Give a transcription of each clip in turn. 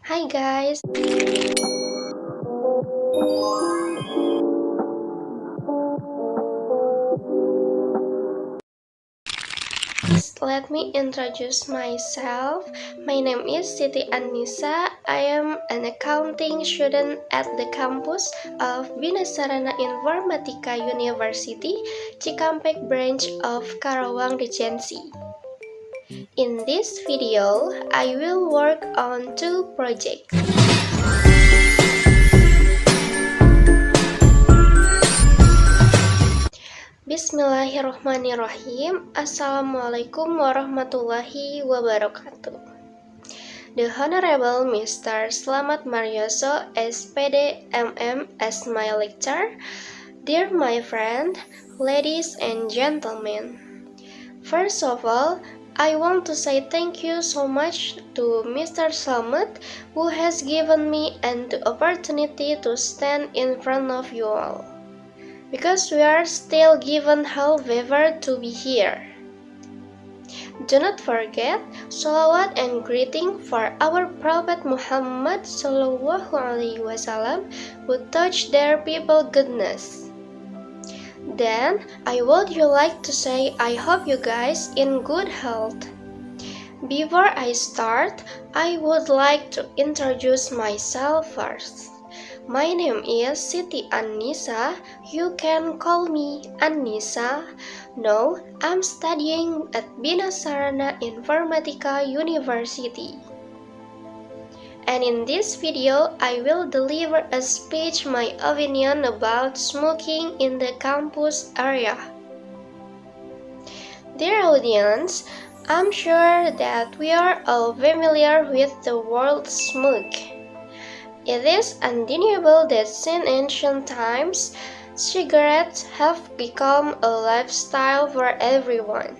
Hi guys! Let me introduce myself. My name is Siti and Nisaa. I am an accounting student at the campus of Bina Sarana Informatika University, Cikampek branch of Karawang Regency. In this video, I will work on two projects. Bismillahirrahmanirrahim. Assalamualaikum warahmatullahi wabarakatuh. The Honorable Mr. Slamet Marioso, SPD MM as my lecturer. Dear my friend, ladies and gentlemen. First of all, I want to say thank you so much to Mr. Slamet who has given me an opportunity to stand in front of you all. Because we are still given however to be here. Do not forget salawat and greeting for our Prophet Muhammad SAW who touched their people goodness. Then I would like to say I hope you guys in good health. Before I start, I would like to introduce myself first. My name is Siti An-Nisaa. You can call me An-Nisaa. Now, I'm studying at Bina Sarana Informatika University. And in this video, I will deliver a speech my opinion about smoking in the campus area. Dear audience, I'm sure that we are all familiar with the word smoke. It is undeniable that since ancient times, cigarettes have become a lifestyle for everyone.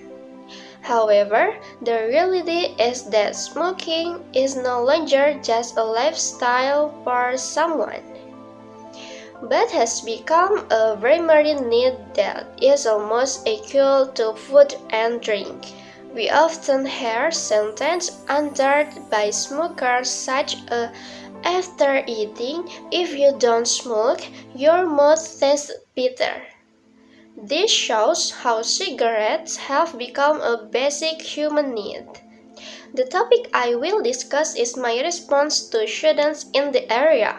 However, the reality is that smoking is no longer just a lifestyle for someone, but has become a primary need that is almost equal to food and drink. We often hear sentences uttered by smokers such as after eating, if you don't smoke, your mouth tastes bitter. This shows how cigarettes have become a basic human need. The topic I will discuss is my response to students in the area.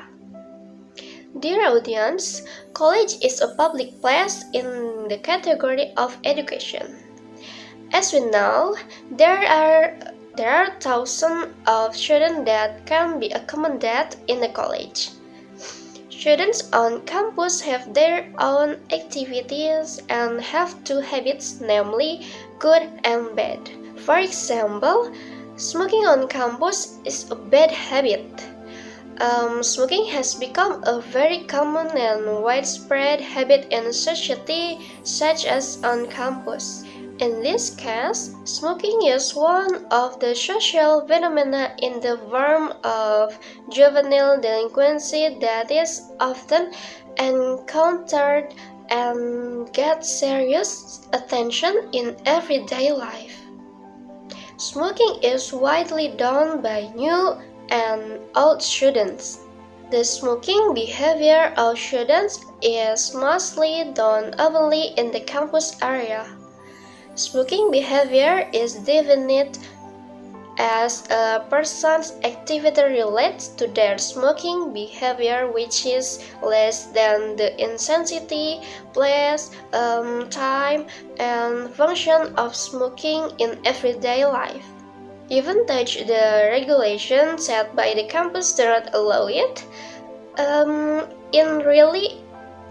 Dear audience, college is a public place in the category of education. As we know, there are thousands of students that can be accommodated in a college. Students on campus have their own activities and have two habits, namely good and bad. For example, smoking on campus is a bad habit. Smoking has become a very common and widespread habit in society, such as on campus. In this case, smoking is one of the social phenomena in the form of juvenile delinquency that is often encountered and gets serious attention in everyday life. Smoking is widely done by new and old students. The smoking behavior of students is mostly done openly in the campus area. Smoking behavior is defined as a person's activity relates to their smoking behavior which is less than the intensity, place, time, and function of smoking in everyday life. Even though the regulations set by the campus do not allow it, in really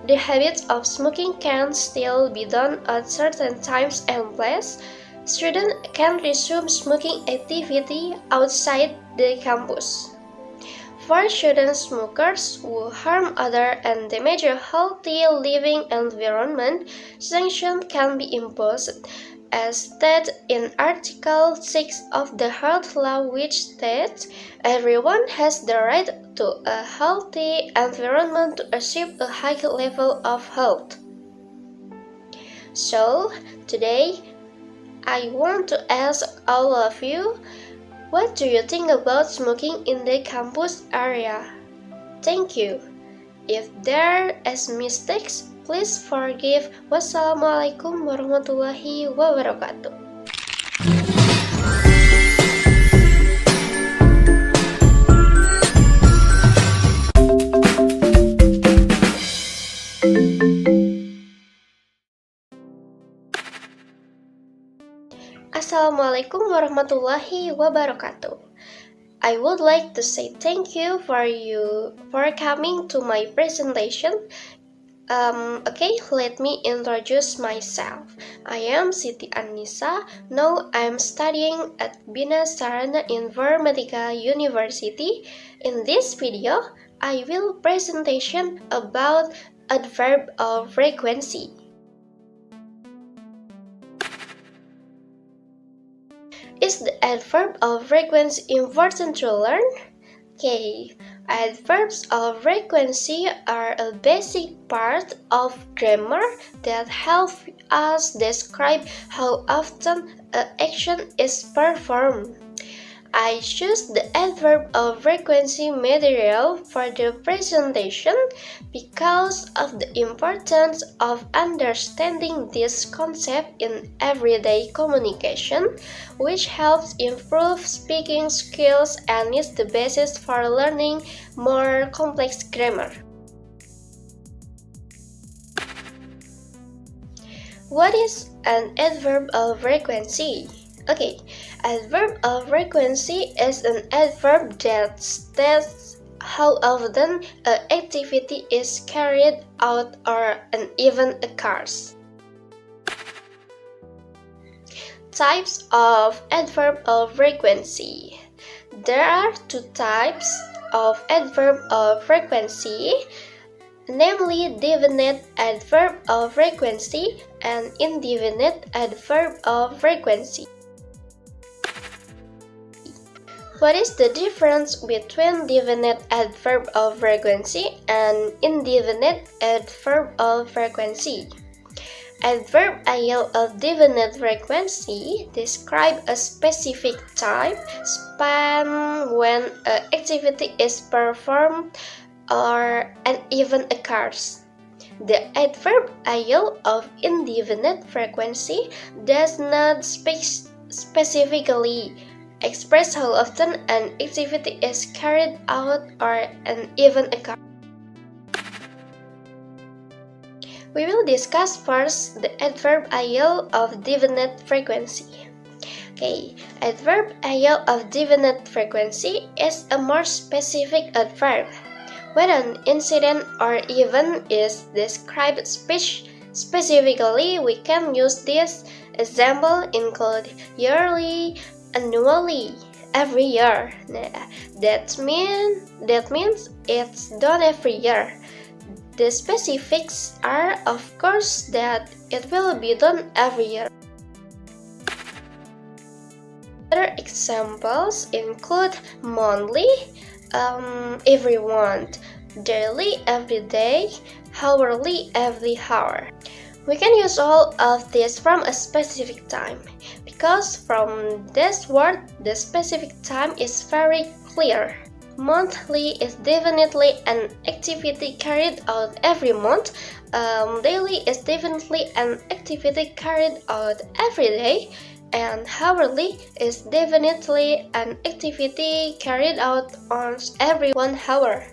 the habit of smoking can still be done at certain times and places. Students can resume smoking activity outside the campus. For student smokers who harm others and damage a healthy living environment, sanctions can be imposed, as stated in Article 6 of the Health Law, which states everyone has the right to a healthy environment to achieve a high level of health. So, today, I want to ask all of you, What do you think about smoking in the campus area? Thank you. If there is mistakes, please forgive. Wassalamualaikum warahmatullahi wabarakatuh. Assalamualaikum warahmatullahi wabarakatuh. I would like to say thank you for coming to my presentation. Okay, let me introduce myself. I am Siti and Nisaa. Now I'm studying at Bina Sarana Informatika University. In this video, I will presentation about adverb of frequency. Is the adverb of frequency important to learn? Okay, adverbs of frequency are a basic part of grammar that help us describe how often an action is performed. I choose the adverb of frequency material for the presentation because of the importance of understanding this concept in everyday communication, which helps improve speaking skills and is the basis for learning more complex grammar. What is an adverb of frequency? Okay, adverb of frequency is an adverb that states how often an activity is carried out or an event occurs. Types of adverb of frequency. There are two types of adverb of frequency, namely definite adverb of frequency and indefinite adverb of frequency. What is the difference between definite adverb of frequency and indefinite adverb of frequency? Adverb IL of definite frequency describe a specific time span when an activity is performed or an event occurs. The adverb IL of indefinite frequency does not specifically express how often an activity is carried out or an event occurs. We will discuss first the adverb IL of definite frequency. Okay, adverb IL of definite frequency is a more specific adverb. When an incident or event is described specifically, we can use this. Example include yearly, annually, every year. That means it's done every year. The specifics are, of course, that it will be done every year. Other examples include monthly, every month, daily, every day, hourly, every hour. We can use all of this from a specific time, because from this word, the specific time is very clear. Monthly is definitely an activity carried out every month. Daily is definitely an activity carried out every day. And hourly is definitely an activity carried out on every 1 hour.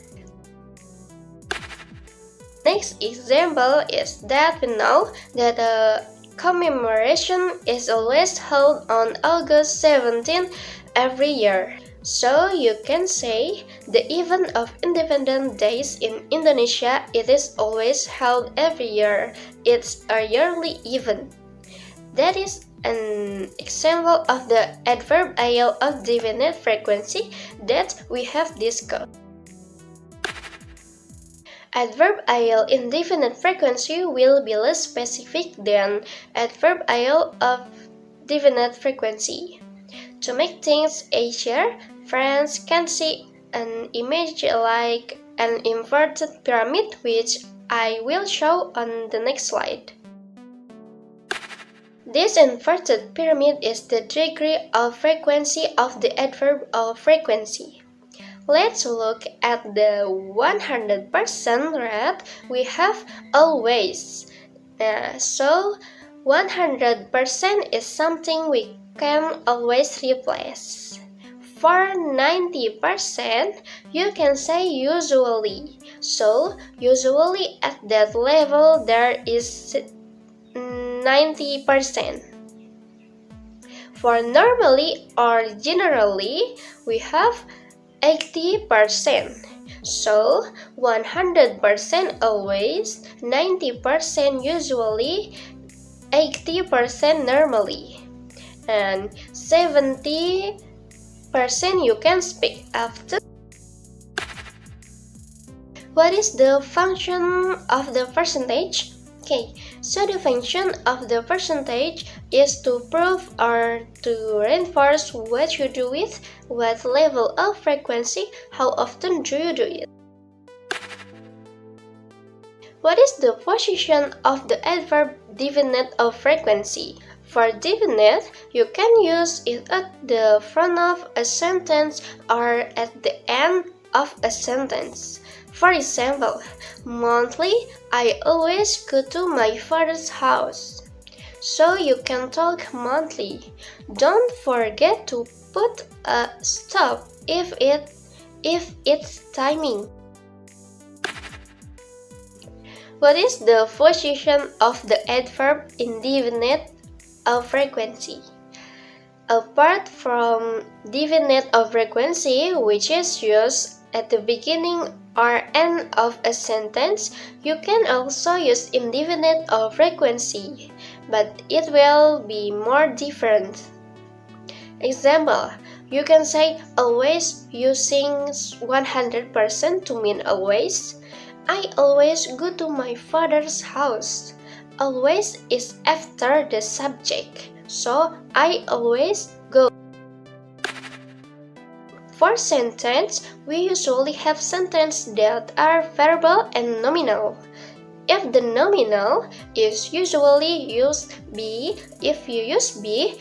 Next example is that we know that a commemoration is always held on August 17 every year. So you can say the event of Independence Days in Indonesia, it is always held every year. It's a yearly event. That is an example of the adverb IL of definite frequency that we have discussed. Adverb IL in definite frequency will be less specific than adverb IL of definite frequency. To make things easier, friends can see an image like an inverted pyramid, which I will show on the next slide. This inverted pyramid is the degree of frequency of the adverb of frequency. Let's look at the 100% rate. We have always. So 100% is something we can always replace. For 90%, you can say usually. So usually at that level there is 90%. For normally or generally, we have 80%. So 100% always, 90% usually, 80% normally, and 70% you can speak after. What is the function of the percentage? Okay, so the function of the percentage is to prove or to reinforce what you do with what level of frequency, how often do you do it. What is the position of the adverb definite of frequency? For definite, you can use it at the front of a sentence or at the end of a sentence. For example, monthly, I always go to my father's house. So you can talk monthly. Don't forget to put a stop if it's timing. What is the position of the adverb indefinite of frequency? Apart from definite of frequency, which is used at the beginning or end of a sentence, you can also use indefinite of frequency, but it will be more different. Example, you can say always using 100% to mean always. I always go to my father's house. Always is after the subject, so I always go. For sentence, we usually have sentences that are verbal and nominal. If the nominal is usually used be, if you use be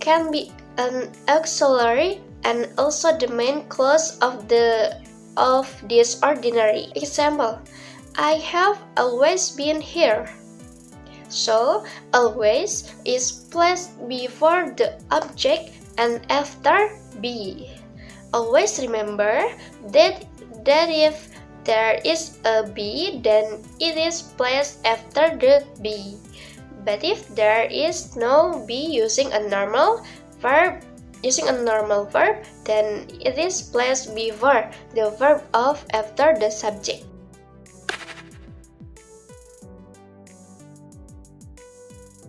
can be an auxiliary and also the main clause of this ordinary. Example, I have always been here. So, always is placed before the object and after be. Always remember that if there is a be, then it is placed after the be. But if there is no be using a normal verb, then it is placed before the verb of after the subject.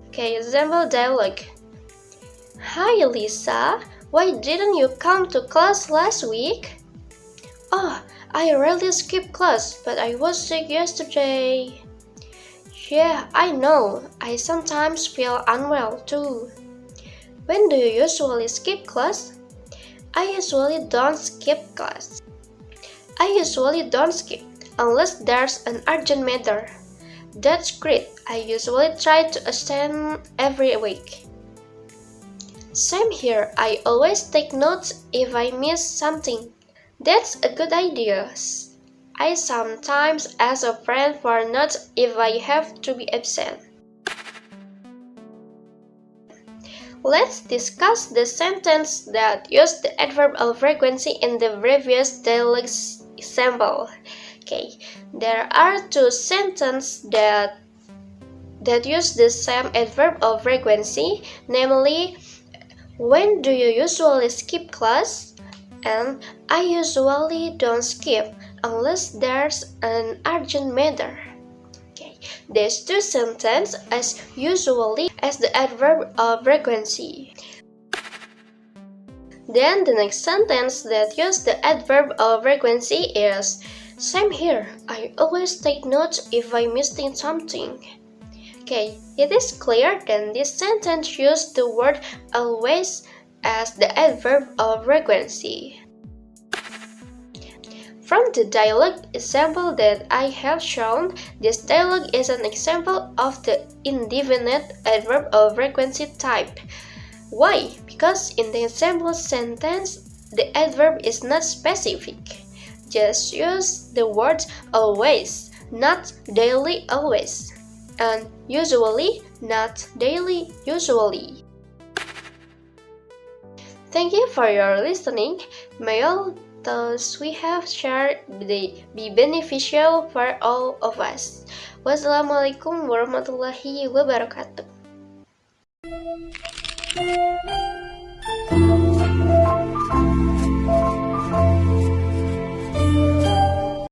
Okay, example dialogue. Hi Lisa, why didn't you come to class last week? Oh, I rarely skip class, but I was sick yesterday. Yeah, I know. I sometimes feel unwell too. When do you usually skip class? I usually don't skip class. I usually don't skip unless there's an urgent matter. That's great. I usually try to attend every week. Same here. I always take notes if I miss something. That's a good idea. I sometimes ask a friend for notes if I have to be absent. Let's discuss the sentence that use the adverb of frequency in the previous dialogue example. Okay, there are two sentences that use the same adverb of frequency, namely, when do you usually skip class? And I usually don't skip unless there's an urgent matter. Okay, these two sentences as usually as the adverb of frequency. Then the next sentence that use the adverb of frequency is same here. I always take notes if I missed something. Okay, it is clear that this sentence uses the word always as the adverb of frequency. From the dialogue example that I have shown, this dialogue is an example of the indefinite adverb of frequency type. Why? Because in the example sentence, the adverb is not specific. Just use the words always, not daily always, and usually, not daily usually. Thank you for your listening. May all those we have shared be beneficial for all of us. Wassalamualaikum warahmatullahi wabarakatuh.